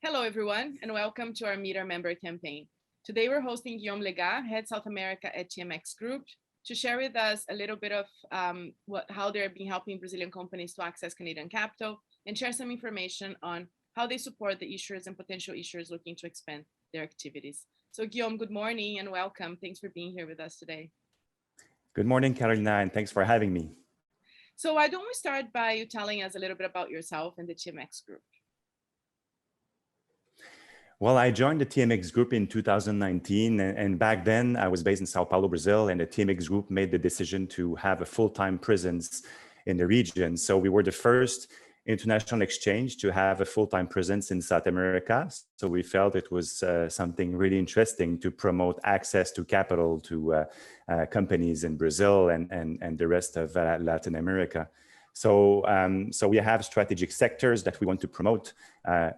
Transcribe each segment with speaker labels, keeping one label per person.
Speaker 1: Hello, everyone, and welcome to our Meet Our Member campaign. Today, we're hosting Guillaume Légaré, Head South America at TMX Group, to share with us a little bit of how they've been helping Brazilian companies to access Canadian capital and share some information on how they support the issuers and potential issuers looking to expand their activities. So Guillaume, good morning and welcome. Thanks for being here with us today.
Speaker 2: Good morning, Carolina, and thanks for having me.
Speaker 1: So why don't we start by you telling us a little bit about yourself and the TMX Group?
Speaker 2: Well, I joined the TMX Group in 2019, and back then I was based in Sao Paulo, Brazil, and the TMX Group made the decision to have a full-time presence in the region. So we were the first international exchange to have a full-time presence in South America. So we felt it was something really interesting to promote access to capital to companies in Brazil and the rest of Latin America. So we have strategic sectors that we want to promote,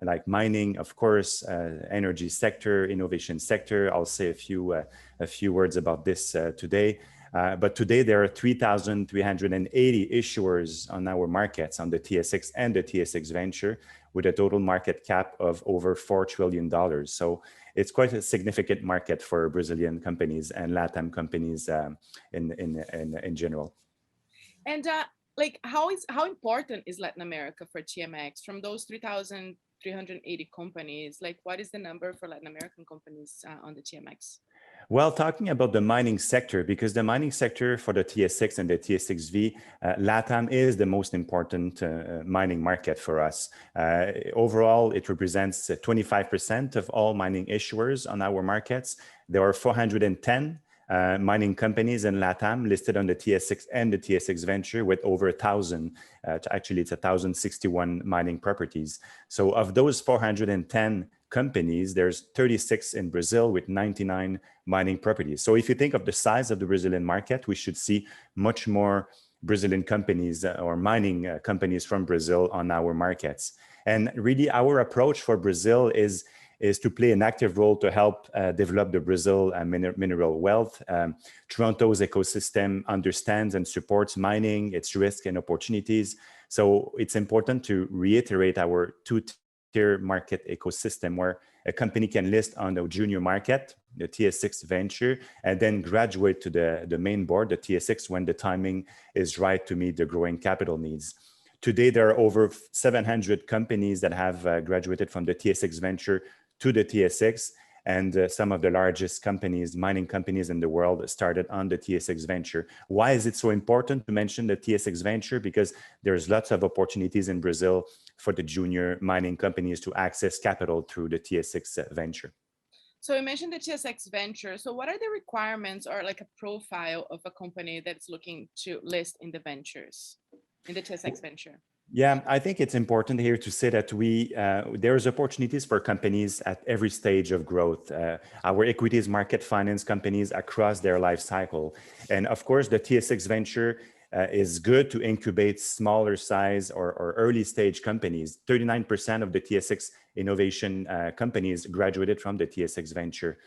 Speaker 2: like mining, of course, energy sector, innovation sector. I'll say a few words about this today. But today there are 3,380 issuers on our markets on the TSX and the TSX Venture, with a total market cap of over $4 trillion. So it's quite a significant market for Brazilian companies and LATAM companies in general.
Speaker 1: And how important is Latin America for TMX? From those 3,380 companies, what is the number for Latin American companies on the TMX?
Speaker 2: Well, talking about the mining sector, because the mining sector for the TSX and the TSXV, LATAM is the most important mining market for us. Overall, it represents 25% of all mining issuers on our markets. There are 410 mining companies in LATAM listed on the TSX and the TSX Venture with over 1,000, actually it's 1,061 mining properties. So of those 410 companies, there's 36 in Brazil with 99 mining properties. So if you think of the size of the Brazilian market, we should see much more Brazilian companies or mining companies from Brazil on our markets. And really our approach for Brazil is to play an active role to help develop the Brazil mineral wealth. Toronto's ecosystem understands and supports mining, its risks and opportunities. So it's important to reiterate our two-tier market ecosystem where a company can list on the junior market, the TSX Venture, and then graduate to the main board, the TSX, when the timing is right to meet the growing capital needs. Today, there are over 700 companies that have graduated from the TSX Venture to the TSX, and some of the largest companies, mining companies in the world, started on the TSX Venture. Why is it so important to mention the TSX Venture? Because there's lots of opportunities in Brazil for the junior mining companies to access capital through the TSX Venture.
Speaker 1: So you mentioned the TSX Venture. So what are the requirements or a profile of a company that's looking to list in the ventures, in the TSX Venture?
Speaker 2: Yeah, I think it's important here to say that there's opportunities for companies at every stage of growth. Our equities market finance companies across their life cycle. And of course, the TSX Venture is good to incubate smaller size or early stage companies. 39% of the TSX innovation companies graduated from the TSX Venture.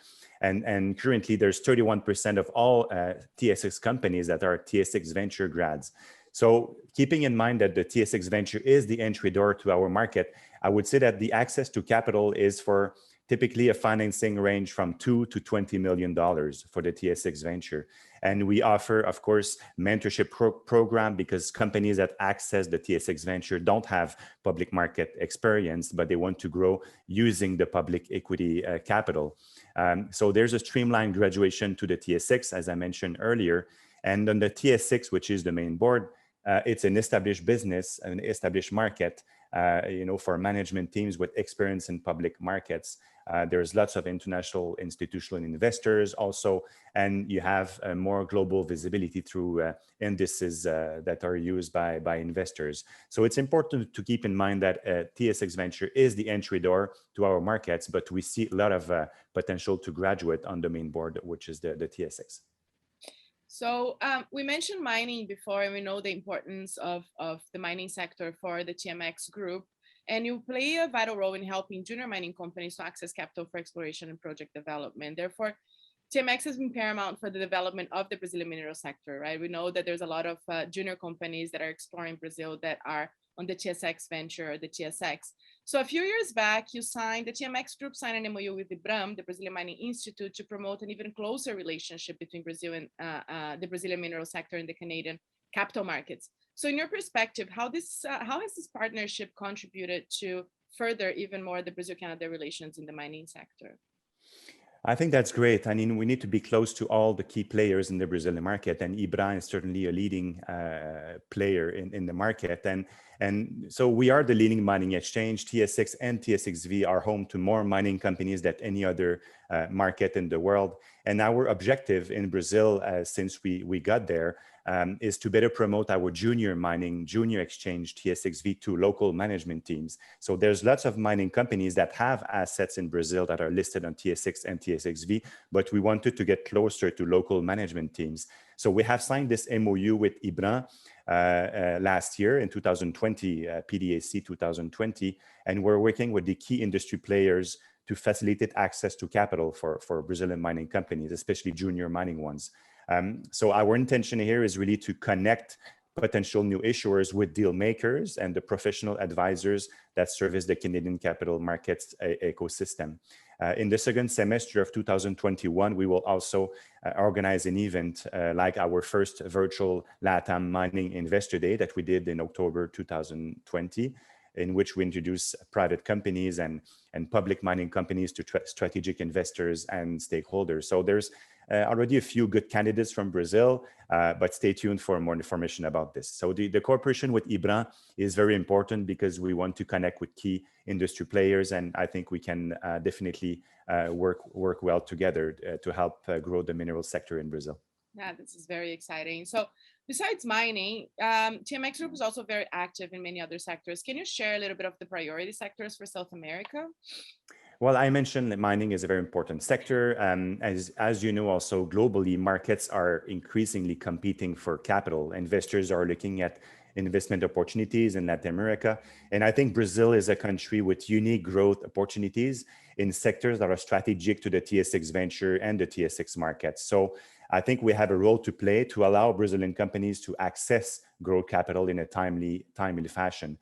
Speaker 2: And currently there's 31% of all TSX companies that are TSX Venture grads. So keeping in mind that the TSX Venture is the entry door to our market, I would say that the access to capital is for typically a financing range from $2 to $20 million for the TSX Venture. And we offer, of course, mentorship program because companies that access the TSX Venture don't have public market experience, but they want to grow using the public equity capital. So there's a streamlined graduation to the TSX, as I mentioned earlier. And on the TSX, which is the main board, it's an established business, an established market, for management teams with experience in public markets. There's lots of international institutional investors also, and you have more global visibility through indices that are used by investors. So it's important to keep in mind that TSX Venture is the entry door to our markets, but we see a lot of potential to graduate on the main board, which is the TSX.
Speaker 1: So we mentioned mining before, and we know the importance of the mining sector for the TMX Group. And you play a vital role in helping junior mining companies to access capital for exploration and project development. Therefore, TMX has been paramount for the development of the Brazilian mineral sector, right? We know that there's a lot of junior companies that are exploring Brazil that are on the TSX Venture or the TSX. So a few years back, the TMX Group signed an MOU with the BRAM, the Brazilian Mining Institute, to promote an even closer relationship between Brazil and the Brazilian mineral sector and the Canadian capital markets. So in your perspective, how has this partnership contributed to further even more the Brazil-Canada relations in the mining sector?
Speaker 2: I think that's great. I mean, we need to be close to all the key players in the Brazilian market, and IBRA is certainly a leading player in the market. And so we are the leading mining exchange. TSX and TSXV are home to more mining companies than any other market in the world. And our objective in Brazil, since we got there, is to better promote our junior exchange, TSXV, to local management teams. So there's lots of mining companies that have assets in Brazil that are listed on TSX and TSXV, but we wanted to get closer to local management teams. So we have signed this MOU with IBRA last year in 2020, PDAC 2020, and we're working with the key industry players to facilitate access to capital for Brazilian mining companies, especially junior mining ones. So our intention here is really to connect potential new issuers with deal makers and the professional advisors that service the Canadian capital markets ecosystem. In the second semester of 2021, we will also organize an event like our first virtual LATAM Mining Investor Day that we did in October 2020, in which we introduce private companies and public mining companies to strategic investors and stakeholders. So there's already a few good candidates from Brazil, but stay tuned for more information about this. So the cooperation with IBRA is very important because we want to connect with key industry players, and I think we can definitely work well together to help grow the mineral sector in Brazil.
Speaker 1: Yeah, this is very exciting. So besides mining, TMX Group is also very active in many other sectors. Can you share a little bit of the priority sectors for South America?
Speaker 2: Well, I mentioned that mining is a very important sector. As you know, also globally, markets are increasingly competing for capital. Investors are looking at investment opportunities in Latin America. And I think Brazil is a country with unique growth opportunities in sectors that are strategic to the TSX Venture and the TSX markets. So I think we have a role to play to allow Brazilian companies to access growth capital in a timely fashion.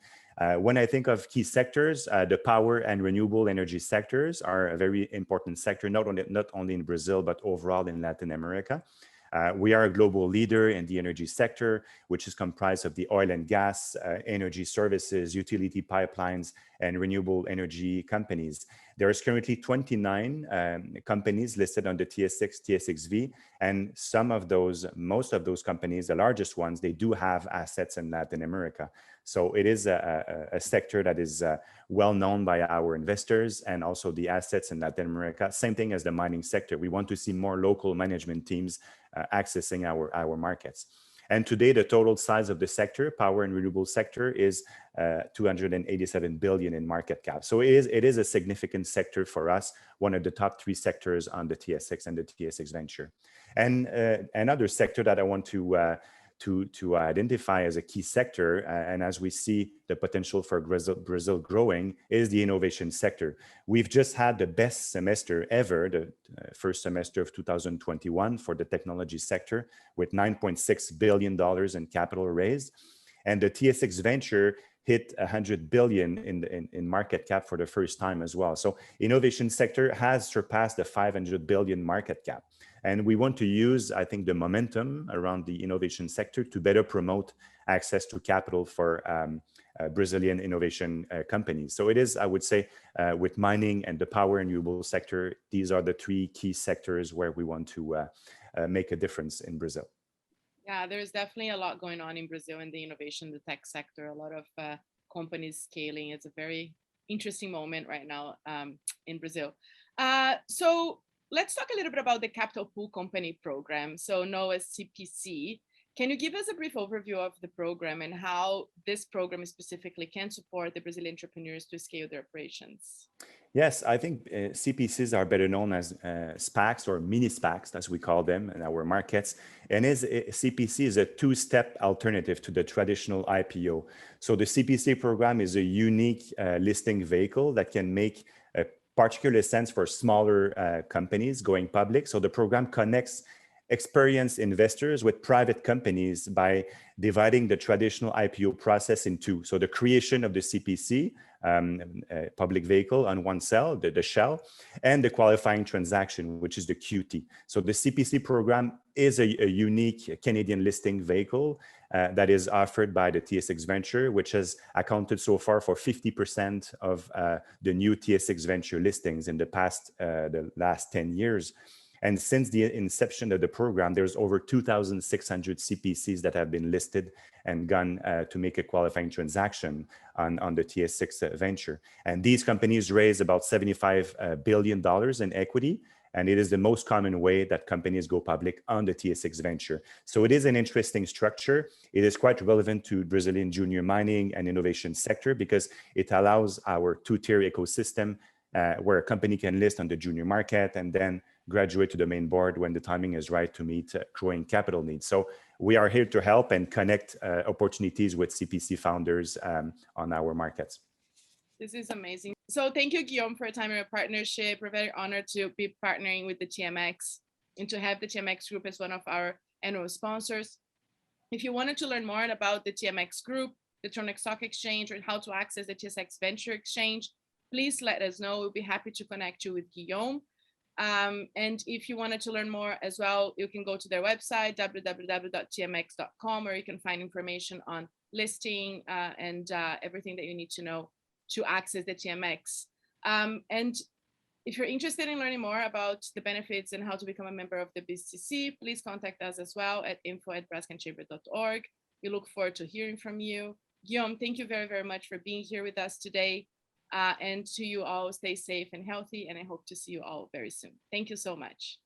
Speaker 2: When I think of key sectors, the power and renewable energy sectors are a very important sector, not only in Brazil, but overall in Latin America. We are a global leader in the energy sector, which is comprised of the oil and gas, energy services, utility pipelines, and renewable energy companies. There is currently 29 companies listed on the TSX, TSXV, and most of those companies, the largest ones, they do have assets in Latin America. So it is a sector that is well known by our investors, and also the assets in Latin America. Same thing as the mining sector. We want to see more local management teams accessing our markets. And today, the total size of the sector, power and renewable sector, is 287 billion in market cap. So it is a significant sector for us, one of the top 3 sectors on the TSX and the TSX Venture. And another sector that I want to identify as a key sector, and as we see the potential for Brazil growing, is the innovation sector. We've just had the best semester ever, the first semester of 2021 for the technology sector, with $9.6 billion in capital raised. And the TSX Venture hit 100 billion in market cap for the first time as well. So innovation sector has surpassed the 500 billion market cap. And we want to use, I think, the momentum around the innovation sector to better promote access to capital for Brazilian innovation companies. So it is, I would say, with mining and the power and renewable sector, these are the 3 key sectors where we want to make a difference in Brazil.
Speaker 1: Yeah, there's definitely a lot going on in Brazil in the innovation, the tech sector, a lot of companies scaling. It's a very interesting moment right now in Brazil. So let's talk a little bit about the Capital Pool Company program, so known as CPC. Can you give us a brief overview of the program and how this program specifically can support the Brazilian entrepreneurs to scale their operations?
Speaker 2: Yes, I think CPCs are better known as SPACs or mini SPACs, as we call them in our markets. And CPC is a 2-step alternative to the traditional IPO. So the CPC program is a unique listing vehicle that can make particular sense for smaller companies going public. So the program connects experienced investors with private companies by dividing the traditional IPO process in two. So the creation of the CPC, public vehicle on one cell, the shell, and the qualifying transaction, which is the QT. So the CPC program is a unique Canadian listing vehicle that is offered by the TSX Venture, which has accounted so far for 50% of the new TSX Venture listings in the last 10 years. And since the inception of the program, there's over 2,600 CPCs that have been listed and gone to make a qualifying transaction on the TSX Venture. And these companies raise about $75 billion in equity. And it is the most common way that companies go public on the TSX Venture. So it is an interesting structure. It is quite relevant to Brazilian junior mining and innovation sector because it allows our two-tier ecosystem where a company can list on the junior market and then graduate to the main board when the timing is right to meet growing capital needs. So we are here to help and connect opportunities with CPC founders on our markets.
Speaker 1: This is amazing. So thank you, Guillaume, for your time and your partnership. We're very honored to be partnering with the TMX and to have the TMX Group as one of our annual sponsors. If you wanted to learn more about the TMX Group, the Toronto Stock Exchange, or how to access the TSX Venture Exchange, please let us know. We'll be happy to connect you with Guillaume. And if you wanted to learn more as well, you can go to their website, www.tmx.com, where you can find information on listing and everything that you need to know to access the TMX. And if you're interested in learning more about the benefits and how to become a member of the BCCC, please contact us as well at info@brascanchamber.org. We look forward to hearing from you. Guillaume, thank you very, very much for being here with us today. And to you all, stay safe and healthy, and I hope to see you all very soon. Thank you so much.